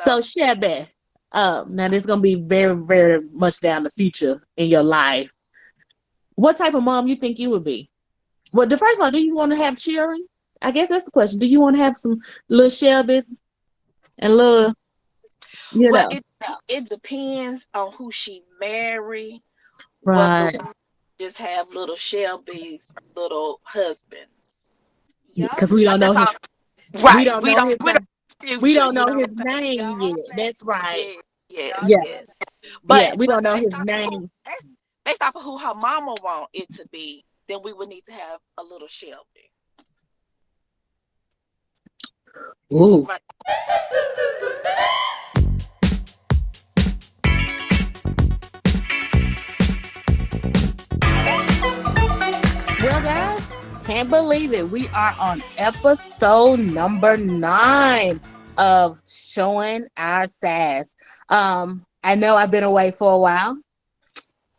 So So Shelby, now this is gonna be very, very much down the future in your life. What type of mom you think you would be? Well, the first one, do you want to have children? I guess that's the question. Do you want to have some little Shelbys and little, you well, know? it depends on who she marry, whether Right. we just have little Shelby's or little husbands. Y'all Because we don't know That's his, all. we Right. don't We know don't his we don't name. We future, don't you know know what his I'm name y'all yet. That's right. saying? y'all Yes, Yeah. yes. Yeah. But We don't know his based off of name. based off of who her mama want it to be, then we would need to have a little Shelby. Ooh. Right. Well, guys, can't believe it. We are on episode number 9 of Showing Our Sass. I know I've been away for a while,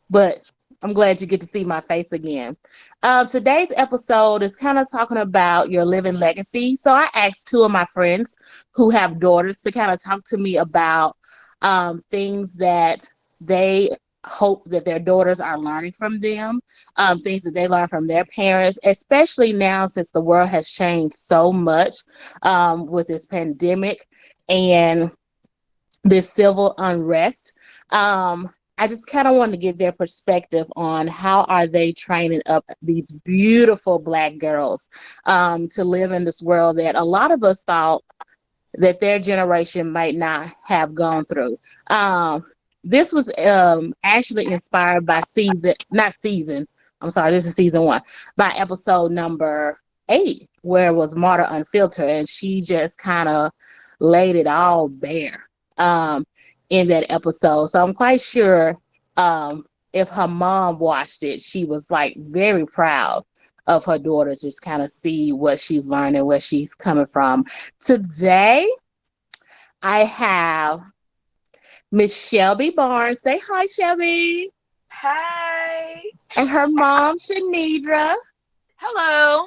but I'm glad you get to see my face again. Today's episode is kind of talking about your living legacy. So I asked 2 of my friends who have daughters to kind of talk to me about things that they hope that their daughters are learning from them, things that they learn from their parents, especially now since the world has changed so much with this pandemic and this civil unrest. I just kind of wanted to get their perspective on how are they training up these beautiful Black girls to live in this world that a lot of us thought that their generation might not have gone through. This was actually inspired by I'm sorry, this is season 1, by episode number 8, where it was Marta Unfiltered, and she just kind of laid it all bare um, in that episode. So I'm quite sure if her mom watched it, she was like very proud of her daughter, just kind of see what she's learning, where she's coming from. Today, I have Miss Shelby Barnes. Say hi, Shelby. Hi. And her mom, Shanidra. Hello.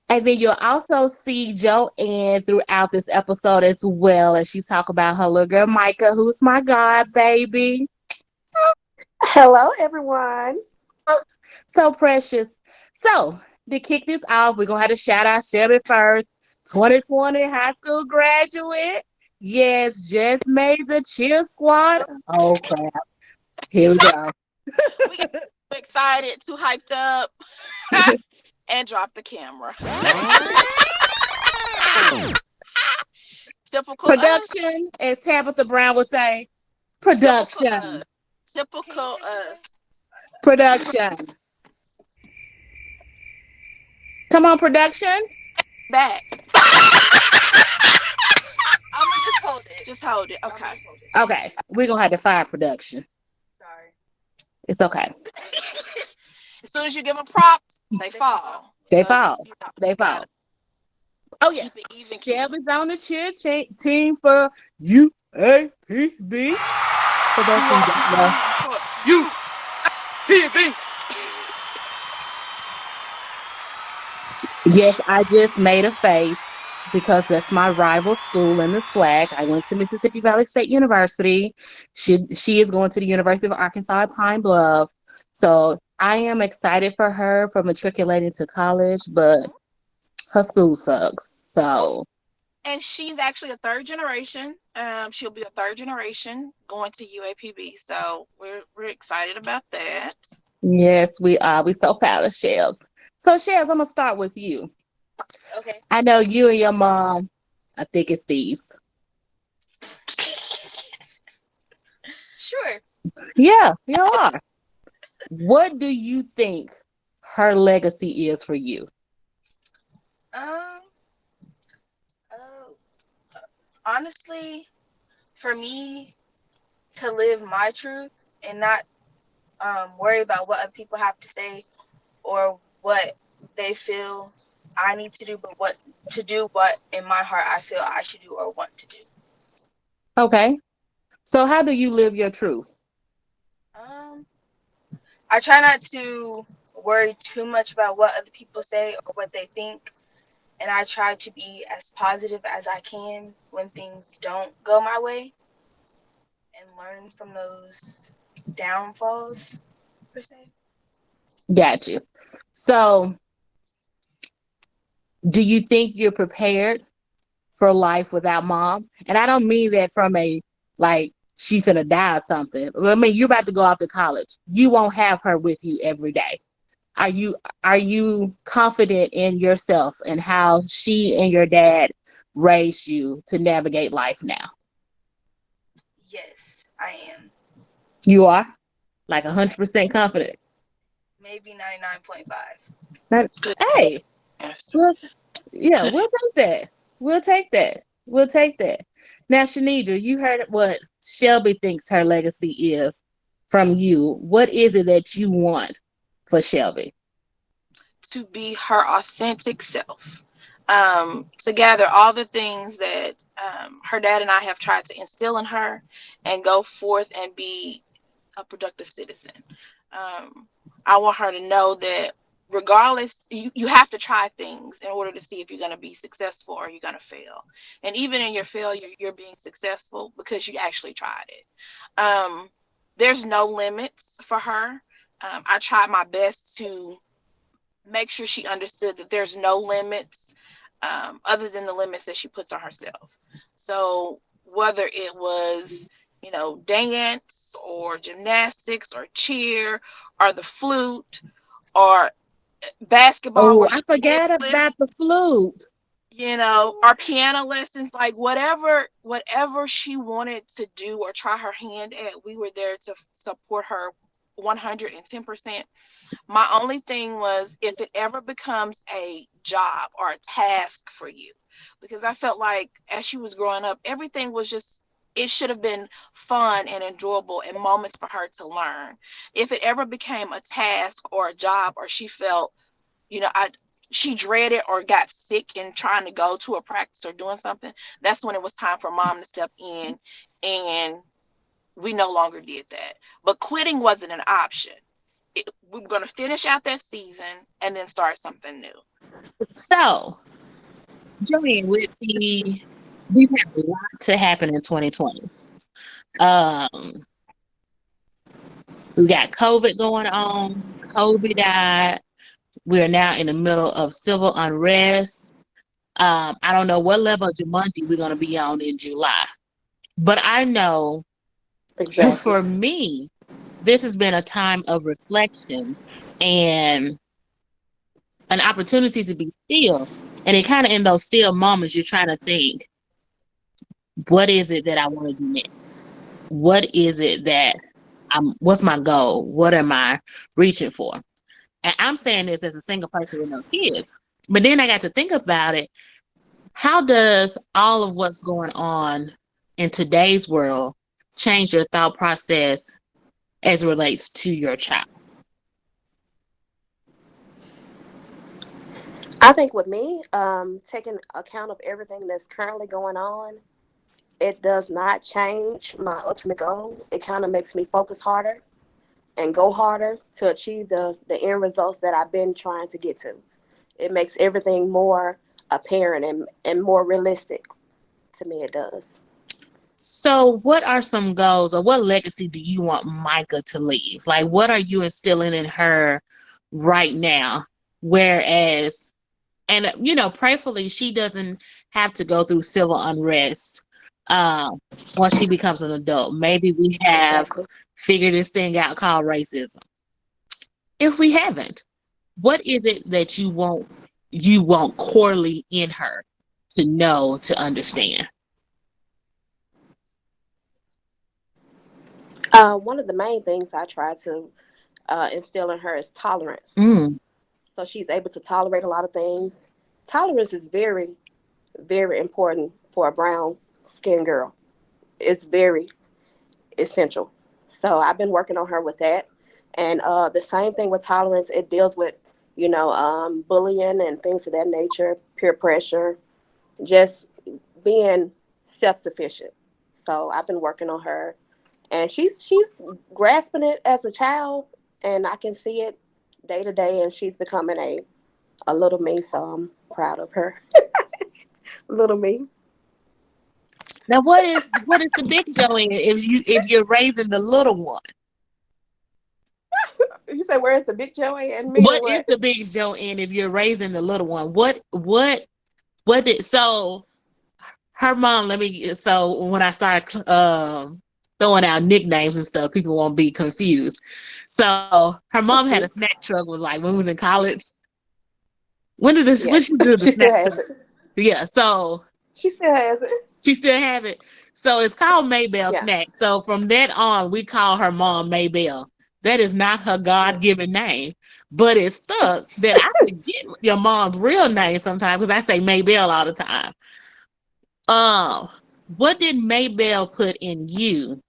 And then you'll also see Joanne throughout this episode as well as she talk about her little girl Micah, who's my god baby. Hello, everyone. Oh, so precious. So to kick this off, we're gonna have to shout out Shelby first. 2020 high school graduate. Yes, just made the cheer squad. Oh crap. Here we go. We got too excited, too hyped up, and dropped the camera. Typical us. Production, as Tabitha Brown would say, Typical us. production, Can you Typical take it us. away? production. Come on, production. Back. I'ma just hold it. Just hold it. I'ma Okay. just hold it. Okay, we're gonna have to fire production. Sorry. It's okay. As soon as you give them props, they fall. They So fall. They you fall. gotta Oh yeah. keep it even keel. Shelby's on the cheer team for UAPB. For those who don't know. You, PB. Yes, I just made a face because that's my rival school in the SWAC. I went to Mississippi Valley State University. She is going to the University of Arkansas at Pine Bluff. So I am excited for her for matriculating to college, but her school sucks. So And she's actually a third generation. She'll be a third generation going to UAPB. So we're excited about that. yes, we are. We so proud of Shells. So Shells, I'm gonna start with you. Okay. I know you and your mom are thick as thieves. Sure. Yeah, you are. What do you think her legacy is for you? Um. Uh, Honestly, for me to live my truth and not worry about what other people have to say or what they feel I need to do, but what to do what in my heart I feel I should do or want to do. Okay. So how do you live your truth? Um, I try not to worry too much about what other people say or what they think, and I try to be as positive as I can when things don't go my way and learn from those downfalls per se. Got you. So, do you think you're prepared for life without mom? And I don't mean that from a like she's gonna die or something. I mean you're about to go off to college. You won't have her with you every day. Are you are you confident in yourself and how she and your dad raised you to navigate life now? Yes, I am. You are like I 100% confident. maybe 99.5. But, Good answer. hey, Answer. well, yeah, Good. we'll take that. We'll take that. We'll take that. Now, Shanidra, you heard what Shelby thinks her legacy is from you. What is it that you want for Shelby? To be her authentic self. To gather all the things that her dad and I have tried to instill in her and go forth and be a productive citizen. Um, I want her to know that regardless, you have to try things in order to see if you're going to be successful or you're going to fail. And even in your failure, you're being successful because you actually tried it. There's no limits for her. I tried my best to make sure she understood that there's no limits other than the limits that she puts on herself. So whether it was, dance or gymnastics or cheer or the flute or basketball Oh, where I she forgot deadlifts, about the flute. our piano lessons, like whatever she wanted to do or try her hand at, we were there to support her 110%. My only thing was if it ever becomes a job or a task for you, because I felt like as she was growing up, everything was just, it should have been fun and enjoyable and moments for her to learn. If it ever became a task or a job, or she felt, I she dreaded or got sick in trying to go to a practice or doing something, that's when it was time for mom to step in, and we no longer did that. But quitting wasn't an option. We were going to finish out that season and then start something new. So, Joanne, we've had a lot to happen in 2020. Um, we got COVID going on. Kobe died. We are now in the middle of civil unrest. I don't know what level of Jumanji we're going to be on in July, but I know Exactly. for me, this has been a time of reflection and an opportunity to be still. And it kind of in those still moments, you're trying to think, what is it that I want to do next? What is it that what's my goal? What am I reaching for? And I'm saying this as a single person with no kids. But then I got to think about it. How does all of what's going on in today's world change your thought process as it relates to your child? I think with me, taking account of everything that's currently going on, it does not change my ultimate goal. It kind of makes me focus harder and go harder to achieve the end results that I've been trying to get to. It makes everything more apparent and more realistic. To me, it does. So, what are some goals or what legacy do you want Micah to leave? Like, what are you instilling in her right now? Whereas, and prayerfully, she doesn't have to go through civil unrest once she becomes an adult. Maybe we have Exactly. figured this thing out called racism. If we haven't, what is it that you want corely in her to know, to understand? One of the main things I try to instill in her is tolerance. Mm. So she's able to tolerate a lot of things. Tolerance is very, very important for a brown skinned girl. It's very essential. So I've been working on her with that. And the same thing with tolerance, it deals with, bullying and things of that nature, peer pressure, just being self sufficient. So I've been working on her, and she's grasping it as a child, and I can see it day to day, and she's becoming a a little me, so I'm proud of her. Little me. Now, what is the big show in if you're raising the little one? You say where's the big Joey and meaning What is what? the big show in if you're raising the little one? What did so her mom? Let me so when I start throwing out nicknames and stuff, people won't be confused. So her mom had a snack truck with like when we was in college. When Yes, she do the she snack still has truck? it. Yeah, so She still has it. she still have it. So it's called Maybell Yeah. Snack. So from that on, we call her mom Maybell. That is not her God Yes. given name, but it's stuck that I forget your mom's real name sometimes because I say Maybell all the time. Um, what did Maybell put in you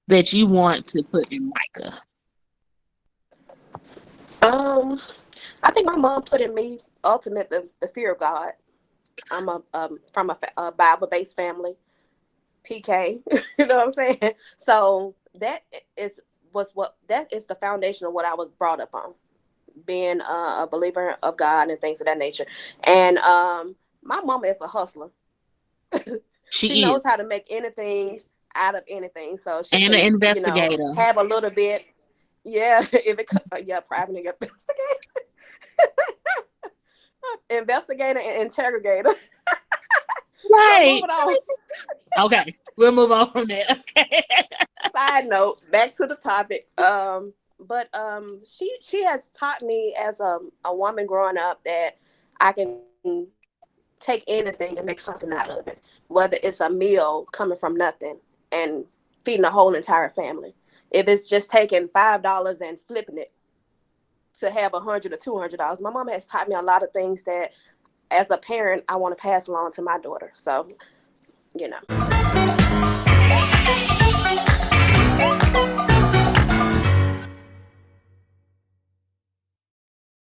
that you want to put in Micah? Um, I think my mom put in me ultimate the fear of God. I'm from a Bible based family, PK. You know what I'm saying? So is what that is the foundation of what I was brought up on, being a believer of God and things of that nature. And my mama is a hustler. She She is, knows how to make anything out of anything, so she and an can investigator. have a little bit. Yeah, if it yeah, private investigator, investigator and interrogator. So Right. moving on. Okay, we'll move on from there. Okay. Side note, back to the topic. But she has taught me as a woman growing up that I can take anything and make something out of it, whether it's a meal coming from nothing and feeding a whole entire family. If it's just taking $5 and flipping it to have $100 or $200, my mom has taught me a lot of things that, as a parent, I want to pass along to my daughter. So, you know.